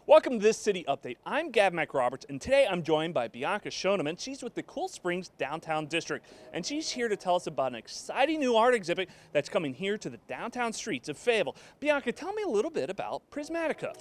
Welcome to this City Update. I'm Gavin McRoberts, and today I'm joined by Bianca Schoeneman. She's with the Cool Springs Downtown District, and she's here to tell us about an exciting new art exhibit that's coming here to the downtown streets of Fayetteville. Bianca, tell me a little bit about Prismatica.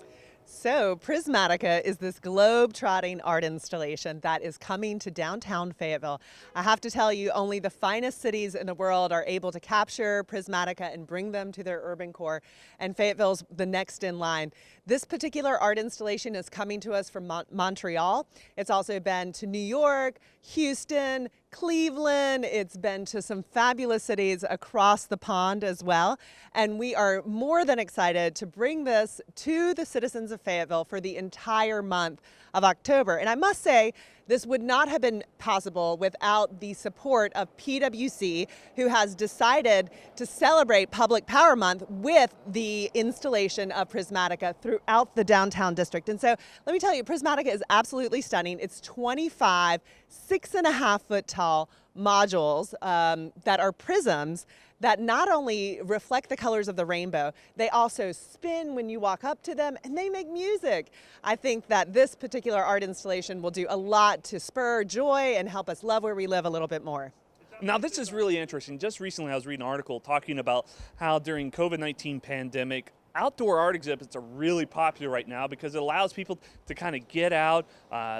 So Prismatica is this globe-trotting art installation that is coming to downtown Fayetteville. I have to tell you, only the finest cities in the world are able to capture Prismatica and bring them to their urban core, and Fayetteville's the next in line. This particular art installation is coming to us from Montreal. It's also been to New York, Houston, Cleveland. It's been to some fabulous cities across the pond as well. And we are more than excited to bring this to the citizens of Fayetteville for the entire month of October. And I must say, this would not have been possible without the support of PwC, who has decided to celebrate Public Power Month with the installation of Prismatica throughout the downtown district. And so let me tell you, Prismatica is absolutely stunning. It's 25 6.5-foot tall modules that are prisms that not only reflect the colors of the rainbow, they also spin when you walk up to them, and they make music. I think that this particular art installation will do a lot to spur joy and help us love where we live a little bit more. Now, this is really interesting. Just recently, I was reading an article talking about how during COVID-19 pandemic, outdoor art exhibits are really popular right now because it allows people to kind of get out,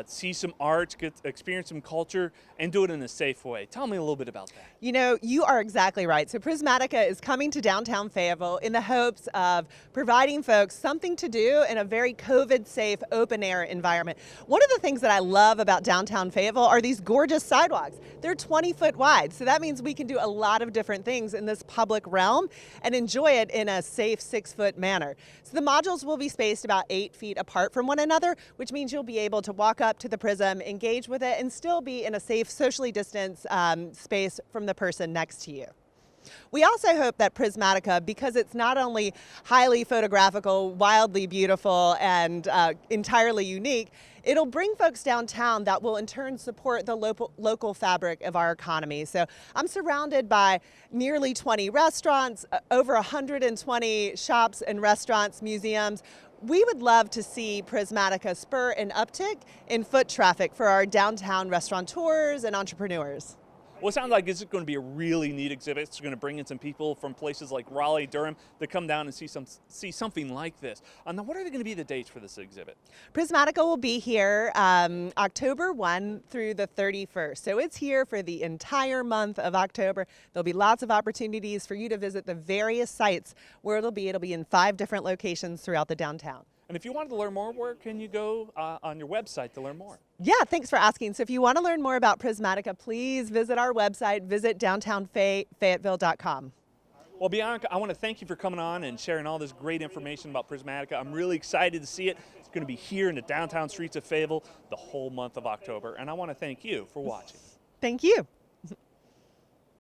see some art, experience some culture, and do it in a safe way. Tell me a little bit about that. You know, you are exactly right. So Prismatica is coming to downtown Fayetteville in the hopes of providing folks something to do in a very COVID-safe, open-air environment. One of the things that I love about downtown Fayetteville are these gorgeous sidewalks. They're 20 foot wide, so that means we can do a lot of different things in this public realm and enjoy it in a safe 6-foot manner. So the modules will be spaced about 8 feet apart from one another, which means you'll be able to walk up to the prism, engage with it, and still be in a safe, socially distanced space from the person next to you. We also hope that Prismatica, because it's not only highly photographical, wildly beautiful, and entirely unique, it'll bring folks downtown that will in turn support the local fabric of our economy. So I'm surrounded by nearly 20 restaurants, over 120 shops and restaurants, museums. We would love to see Prismatica spur an uptick in foot traffic for our downtown restaurateurs and entrepreneurs. Well, it sounds like it's going to be a really neat exhibit. It's going to bring in some people from places like Raleigh, Durham, to come down and see something like this. Now, what are going to be the dates for this exhibit? Prismatica will be here October 1 through the 31st. So it's here for the entire month of October. There'll be lots of opportunities for you to visit the various sites where it'll be. It'll be in 5 different locations throughout the downtown. And if you wanted to learn more, where can you go on your website to learn more? Yeah, thanks for asking. So if you want to learn more about Prismatica, please visit our website, visit downtownfayetteville.com. Well, Bianca, I want to thank you for coming on and sharing all this great information about Prismatica. I'm really excited to see it. It's going to be here in the downtown streets of Fayetteville the whole month of October. And I want to thank you for watching. Thank you.